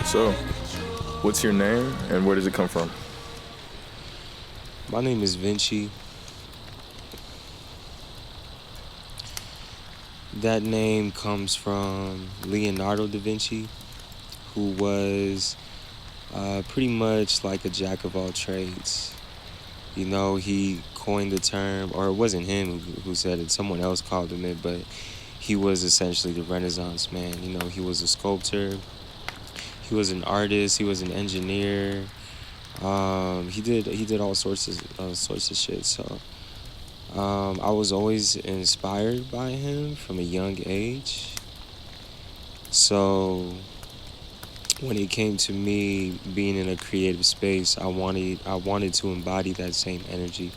So, what's your name and where does it come from? My name is Vinci. That name comes from Leonardo da Vinci, who was pretty much like a jack of all trades. You know, he coined the term, or it wasn't him who said it, someone else called him it, but he was essentially the Renaissance man. You know, he was a sculptor, he was an artist, he was an engineer. He did all sorts of shit. So I was always inspired by him from a young age. So when it came to me being in a creative space, I wanted to embody that same energy,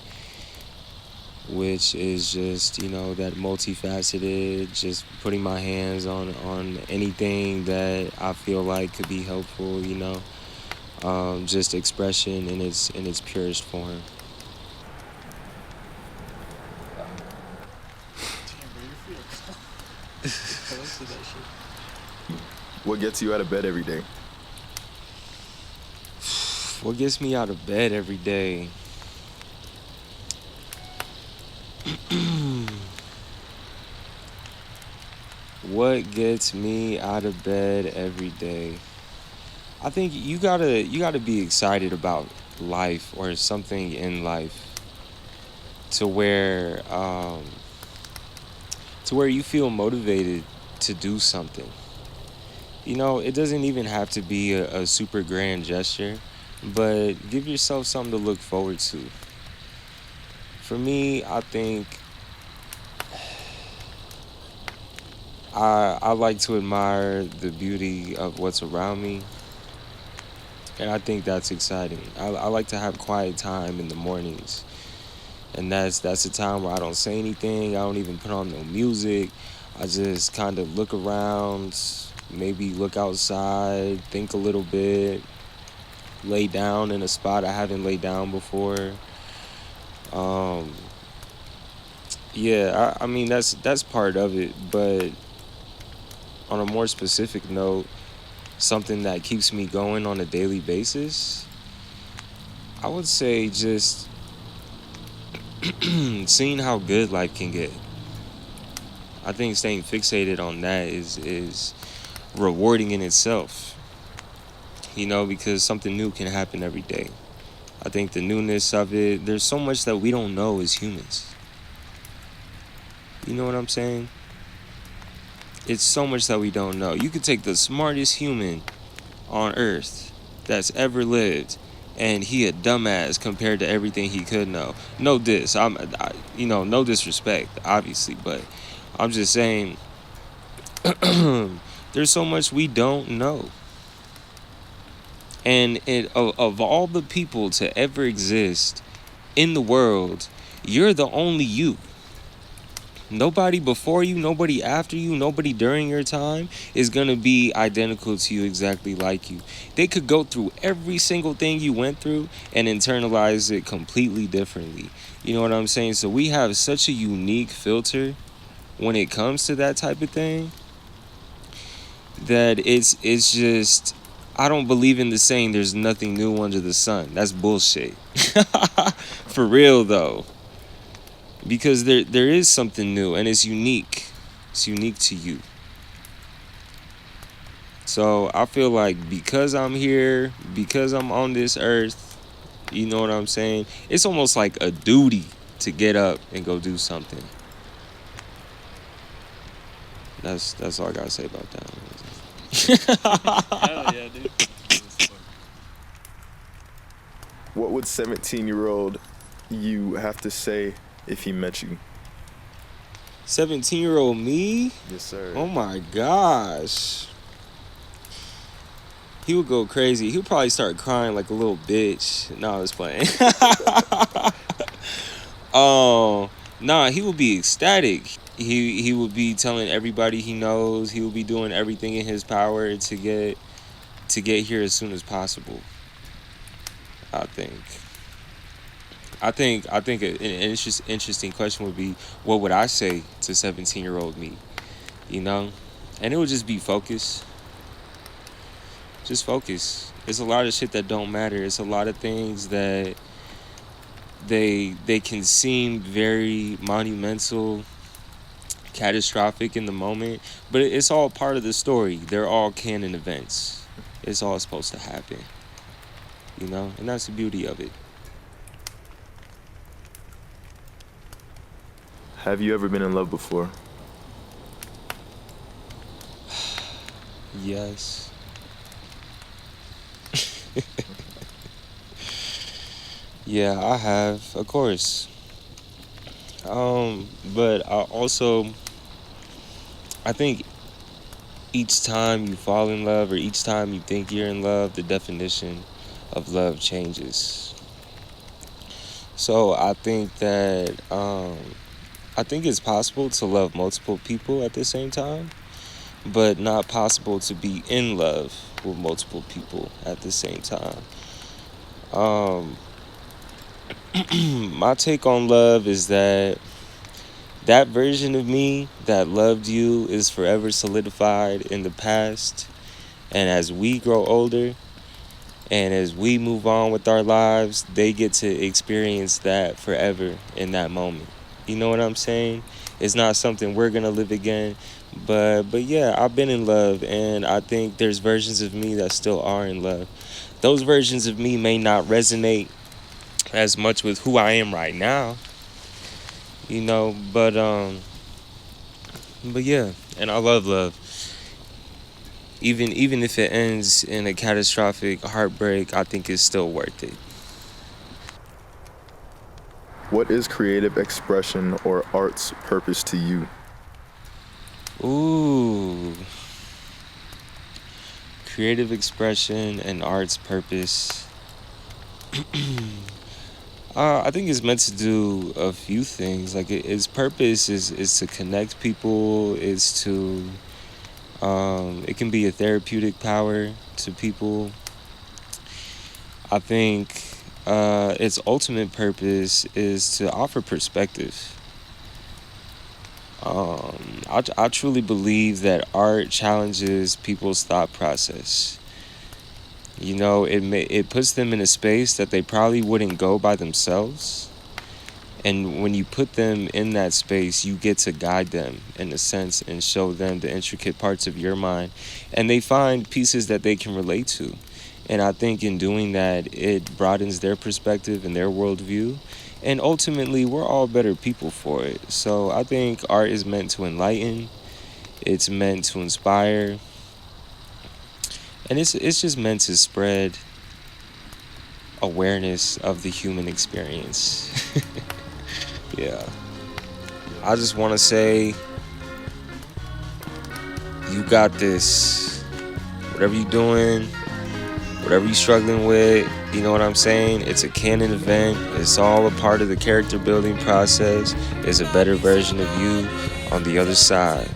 which is just, that multifaceted, just putting my hands on anything that I feel like could be helpful, just expression in its purest form. What gets you out of bed every day? What gets me out of bed every day? What gets me out of bed every day? I think you gotta be excited about life or something in life to where you feel motivated to do something. It doesn't even have to be a super grand gesture, but give yourself something to look forward to. For me, I think I like to admire the beauty of what's around me, and I think that's exciting. I like to have quiet time in the mornings, and that's a time where I don't say anything. I don't even put on no music. I just kind of look around, maybe look outside, think a little bit, lay down in a spot I haven't laid down before. Um, yeah, I mean that's part of it, but on a more specific note, something that keeps me going on a daily basis, I would say just seeing how good life can get. I think staying fixated on that is rewarding in itself, because something new can happen every day. I think the newness of it, there's so much that we don't know as humans. You know what I'm saying? It's so much that we don't know. You could take the smartest human on earth that's ever lived, and he a dumbass compared to everything he could know. No diss. No disrespect, obviously, but I'm just saying there's so much we don't know. And of all the people to ever exist in the world, you're the only you. Nobody before you, nobody after you, nobody during your time is going to be identical to you, exactly like you. They could go through every single thing you went through and internalize it completely differently. You know what I'm saying? So we have such a unique filter when it comes to that type of thing that it's just, I don't believe in the saying there's nothing new under the sun. That's bullshit. For real though. Because there is something new and it's unique. It's unique to you. So I feel like because I'm here, because I'm on this earth, you know what I'm saying? It's almost like a duty to get up and go do something. That's all I gotta say about that. Hell yeah, dude. What would 17-year-old you have to say if he met you? 17-year-old me? Yes, sir. Oh my gosh. He would go crazy. He would probably start crying like a little bitch. No, I was playing. Oh, nah, he would be ecstatic. He would be telling everybody he knows. He would be doing everything in his power to get here as soon as possible. I think. I think an interesting question would be, what would I say to 17-year-old me? You know, and it would just be focus. Just focus. It's a lot of shit that don't matter. It's a lot of things that they can seem very monumental, catastrophic in the moment, but it's all part of the story. They're all canon events. It's all supposed to happen, and that's the beauty of it. Have you ever been in love before? Yes. Yeah, I have, of course. But I think each time you fall in love or each time you think you're in love, the definition of love changes. So I think it's possible to love multiple people at the same time, but not possible to be in love with multiple people at the same time. Um, my take on love is that version of me that loved you is forever solidified in the past. And as we grow older and as we move on with our lives, they get to experience that forever in that moment. You know what I'm saying? It's not something we're gonna live again. But yeah, I've been in love and I think there's versions of me that still are in love. Those versions of me may not resonate as much with who I am right now, but yeah, and I love love. Even if it ends in a catastrophic heartbreak, I think it's still worth it. What is creative expression or art's purpose to you? Ooh, creative expression and art's purpose. I think it's meant to do a few things. Like its purpose is to connect people. Is to it can be a therapeutic power to people. I think its ultimate purpose is to offer perspective. I truly believe that art challenges people's thought process. It puts them in a space that they probably wouldn't go by themselves. And when you put them in that space, you get to guide them in a sense and show them the intricate parts of your mind. And they find pieces that they can relate to. And I think in doing that, it broadens their perspective and their worldview. And ultimately, we're all better people for it. So I think art is meant to enlighten, it's meant to inspire, and it's just meant to spread awareness of the human experience. Yeah. I just want to say, you got this. Whatever you're doing, whatever you're struggling with, you know what I'm saying? It's a canon event. It's all a part of the character building process. There's a better version of you on the other side.